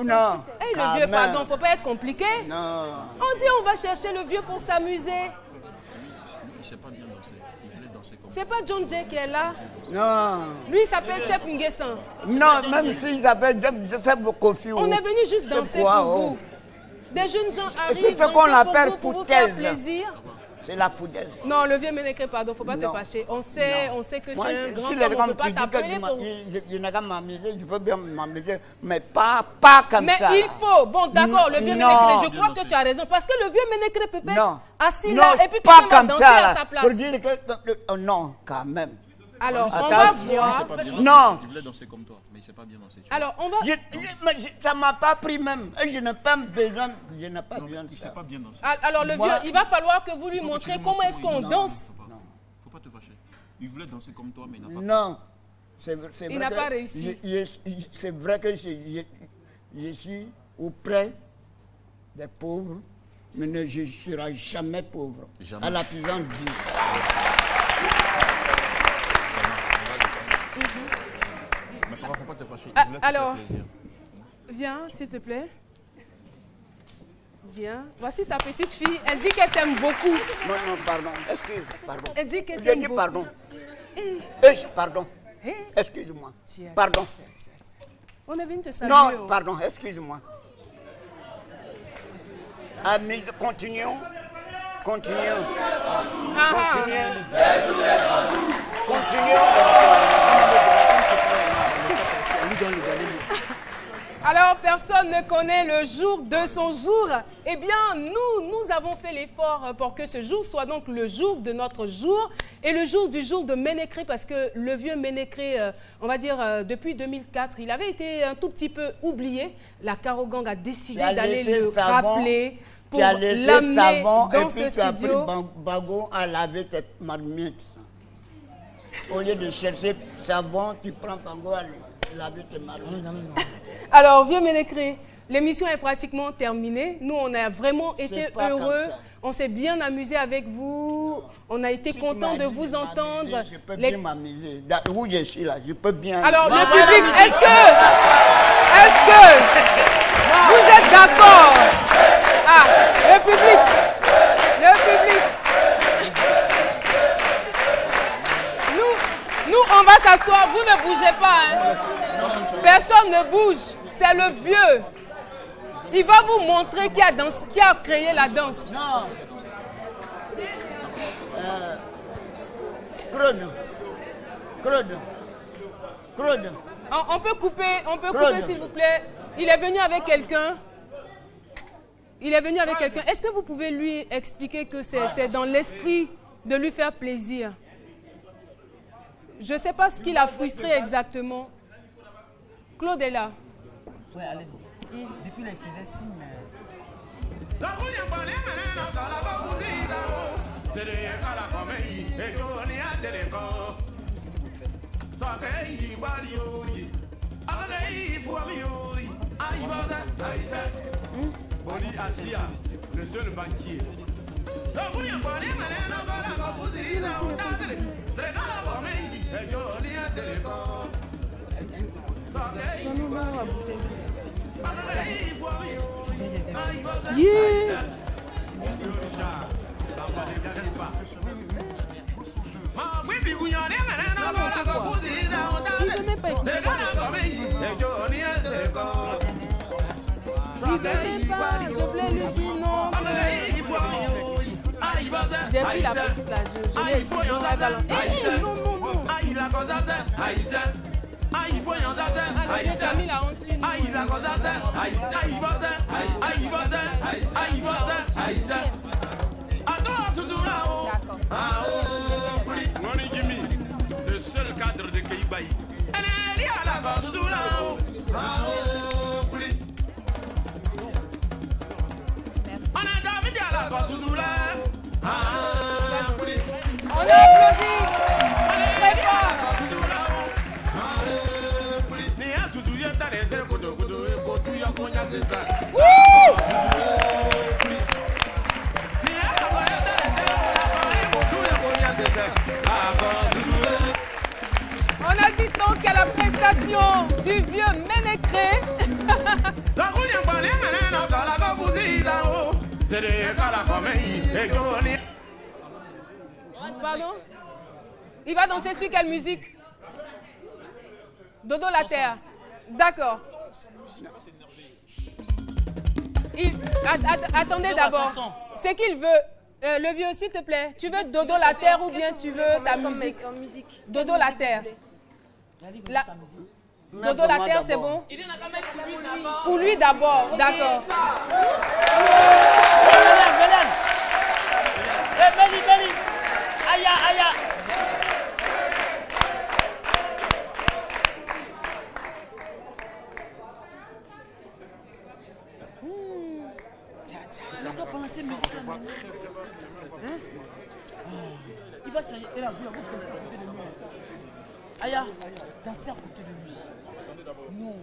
non. Eh, le Quand vieux, même. pardon, faut pas être compliqué. Non. On dit, on va chercher le vieux pour s'amuser. Il sait pas bien danser. Il voulait danser comme C'est pas John Jay qui est là. Non. Lui, il s'appelle Chef Nguessan. Non, même s'ils avaient Kofi. On est venu juste danser pour vous. Des jeunes gens arrivent, C'est ce qu'on appelle pour vous faire foutaise. plaisir. C'est la foutaise. Non, le vieux Ménétré, pardon, faut pas Non. te fâcher. On sait que Moi, tu es un grand si homme, les on ne gens peut pas tu dis que t'appeler pour... je n'ai qu'à m'amuser, je peux bien m'amuser, mais pas comme Mais ça. il faut, bon d'accord, le vieux Non. Ménétré, je crois que tu as raison, parce que le vieux Ménétré peut pas Non. être assis Non, là et puis pas quelqu'un va comme danser ça, à là. sa place. Pour dire que... oh, non, quand même. Alors, on Attention. va Il sait voir. pas bien danser. Non. Il voulait danser comme toi, mais il sait pas bien danser. tu vois. Alors, on va... Ça ne m'a pas pris même. Et je n'ai pas besoin, de Il ça. sait pas bien danser. Alors, le Moi- vieux, il va falloir que vous lui Faut que tu montrez lui comment montres est-ce qu'on il danse. Faut pas te fâcher. Il voulait danser comme toi, mais il n'a pas. Non. C'est Il vrai n'a que pas réussi. C'est vrai que je suis auprès des pauvres, mais je ne serai jamais pauvre. Jamais. À la puissance de Dieu. Mais papa, faut pas te fâcher. Ah, Il voulait te alors, faire plaisir. viens, s'il te plaît. Viens. Voici ta petite fille. Elle dit qu'elle t'aime beaucoup. Non, non, pardon. Excuse, pardon. Elle dit qu'elle J'ai t'aime dit beaucoup. pardon. Pardon. Excuse-moi. Pardon. On est venu te saluer. Non, oh. pardon, excuse-moi. Amis, continuons. Continuons. Ah, ah. Alors, personne ne connaît le jour de son jour. Eh bien, nous avons fait l'effort pour que ce jour soit donc le jour de notre jour et le jour du jour de Ménétré, parce que le vieux Ménétré, on va dire, depuis 2004, il avait été un tout petit peu oublié. La Caro Gang a décidé d'aller le rappeler pour Tu as laissé l'amener savon et dans puis ce tu as pris studio. bagot à laver tes marmites. Au lieu de chercher savon, tu prends bagot à laver tes marmites. Alors, vieux Ménétré, l'émission est pratiquement terminée. Nous, on a vraiment été pas comme heureux. ça. On s'est bien amusé avec vous. On a été Si tu content m'as de dit vous de entendre. m'amuser, je peux Les- bien m'amuser. Où je suis là, je peux bien. Alors, Bah, le voilà, public, musique. est-ce que vous êtes d'accord? Ah, le public. Nous, on va s'asseoir. Vous ne bougez pas. Hein. Personne ne bouge. C'est le vieux. Il va vous montrer qui a créé la danse. Non. Claude. On peut couper, Claude. s'il vous plaît. Il est venu avec quelqu'un. Est-ce que vous pouvez lui expliquer que c'est dans l'esprit de lui faire plaisir? Je ne sais pas ce qui l'a frustré exactement. Claude est là. Oui, allez-y. Depuis là, il faisait signe, mais... Boni Asia, le seul banquier. Yeah. Il venait pas écouter. Je voulais lui dire non. J'ai pris la petite là, je l'ai dit, je l'ai balancé. Non, non, non. Ah, tu as mis la honte sur nous. Moni Jimmy, le seul cadre de Keibaï. On applaudit très fort. On assiste donc à la prestation du vieux Ménécré. Pardon? Il va danser sur quelle musique? Dodo la terre. D'accord. Attendez d'abord. C'est qu'il veut. Le vieux, s'il te plaît. Tu veux Dodo la terre ou bien tu veux ta musique? Dodo la terre. Dodo la terre, c'est bon? Pour lui d'abord. D'accord. Aïe, aïe. Il va changer. Aïe, danser à côté de lui. Non.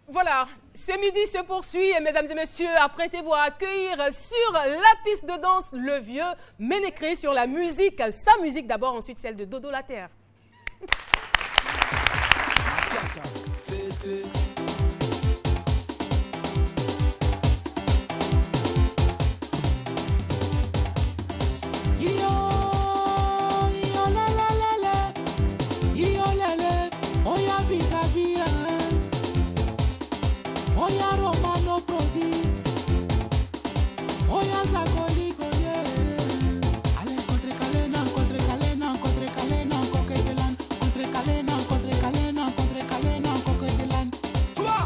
Voilà, ce midi se poursuit et mesdames et messieurs, apprêtez-vous à accueillir sur la piste de danse le vieux Ménécré sur la musique, sa musique d'abord, ensuite celle de Dodo la terre. Oya Romano Prodi, Oya Zagoli Goye. Ale contre Calena, contre Calena, contre Calena, Coquetelan, contre Calena, contre Calena, contre Calena, Coquetelan. Toi!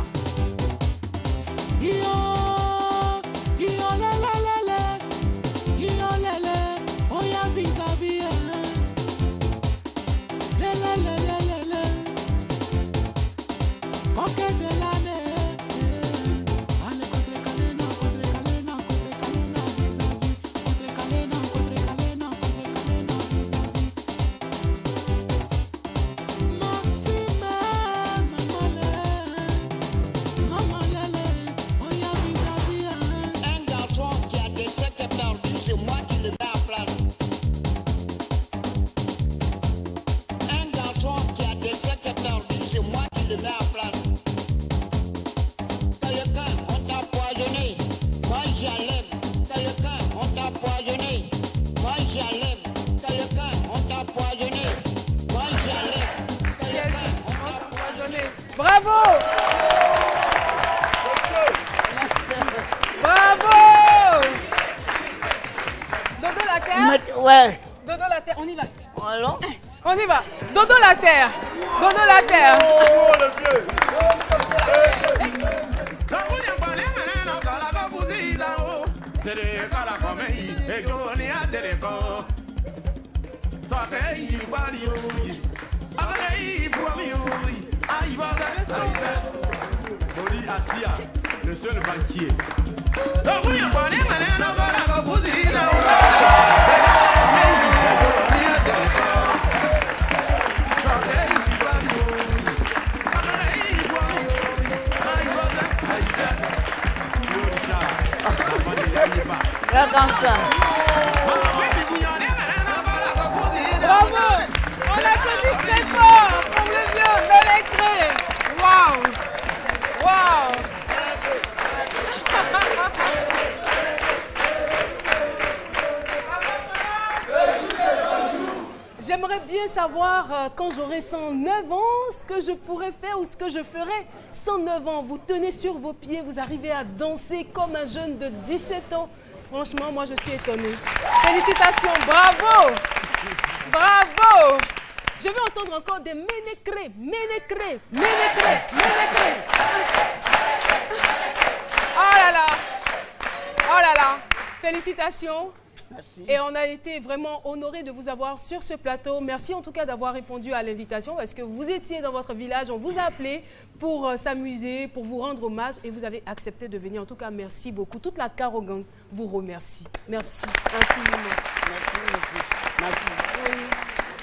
Yo, lele, Oya vis-à-vis. Lele, Coquetelan. Bravo! Bravo! Dodo la terre? Ouais. Dodo la terre, on y va. Alors? On y va. Dodo la terre. Dodo la terre. Oh, le vieux! Boli Asia, le seul banquier. Bravo! On applaudit très fort pour le vieux Ménécré. Waouh! Waouh! J'aimerais bien savoir quand j'aurai 109 ans, ce que je pourrais faire ou ce que je ferai. 109 ans, vous tenez sur vos pieds, vous arrivez à danser comme un jeune de 17 ans. Franchement, moi, je suis étonnée. Félicitations, bravo! Bravo! Je veux entendre encore des ménécrés, ménécrés, ménécrés, ménécrés. Oh là là! Oh là là! Félicitations. Merci. Et on a été vraiment honorés de vous avoir sur ce plateau. Merci en tout cas d'avoir répondu à l'invitation parce que vous étiez dans votre village, on vous a appelé pour s'amuser, pour vous rendre hommage et vous avez accepté de venir. En tout cas, merci beaucoup. Toute la Caro Gang vous remercie. Merci infiniment. Merci. Oui.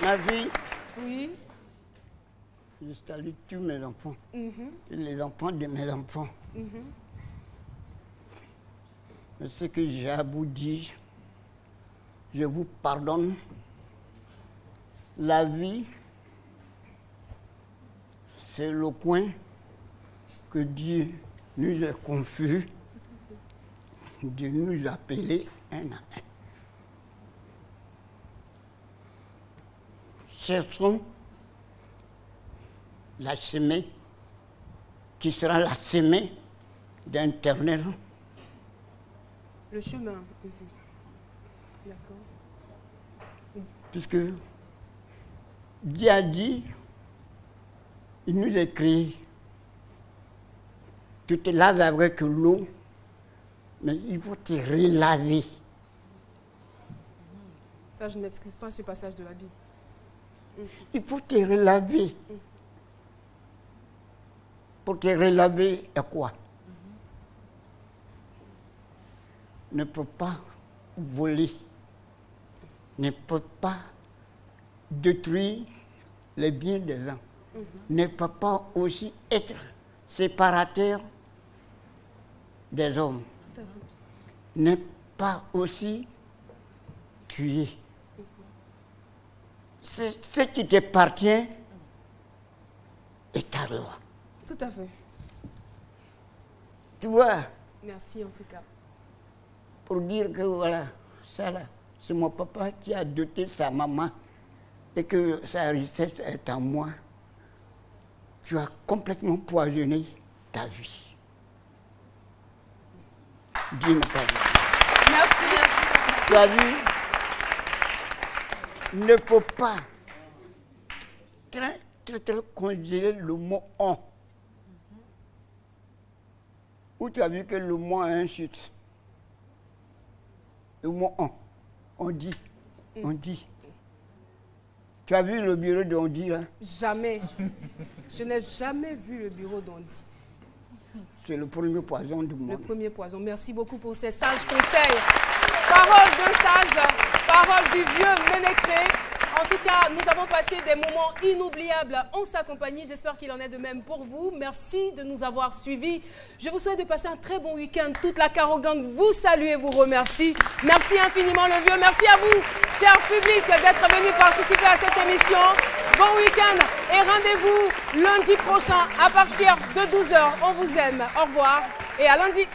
Ma vie. Oui. Je salue tous mes enfants. Et les enfants de mes enfants. Mais ce que j'ai à vous dire, je vous pardonne. La vie, c'est le coin que Dieu nous a confié de nous appeler un à un. Cherchons la semée qui sera la semée d'Éternel. Le chemin. D'accord. Puisque Dieu a dit, il nous a créé. Tu te laves avec l'eau, mais il faut te relaver. Ça, je ne m'excuse pas ce passage de la Bible. Il faut te relaver. Pour te relaver, à quoi? Ne peut pas voler, ne peut pas détruire les biens des gens, ne peut pas aussi être séparateur des hommes, ne pas aussi tuer. Ce qui t'appartient est ta loi. Tout à fait. Tu vois? Merci en tout cas. Pour dire que voilà, ça là, c'est mon papa qui a doté sa maman et que sa richesse est en moi. Tu as complètement poisonné ta vie. Dieu n'a pas vu. Merci. Tu as vu? Il ne faut pas très conjuguer le mot « on ». Où tu as vu que le mot a un chute. Le mot on dit, on dit. Tu as vu le bureau d'Ondi là? Jamais. Je n'ai jamais vu le bureau d'Ondi. C'est le premier poison du monde. Le premier poison. Merci beaucoup pour ces sages conseils. Parole d'un sage, parole du vieux Ménécré. En tout cas, nous avons passé des moments inoubliables en sa compagnie. J'espère qu'il en est de même pour vous. Merci de nous avoir suivis. Je vous souhaite de passer un très bon week-end. Toute la Caro Gang vous salue et vous remercie. Merci infiniment le vieux. Merci à vous, cher public, d'être venu participer à cette émission. Bon week-end et rendez-vous lundi prochain à partir de 12h. On vous aime. Au revoir et à lundi.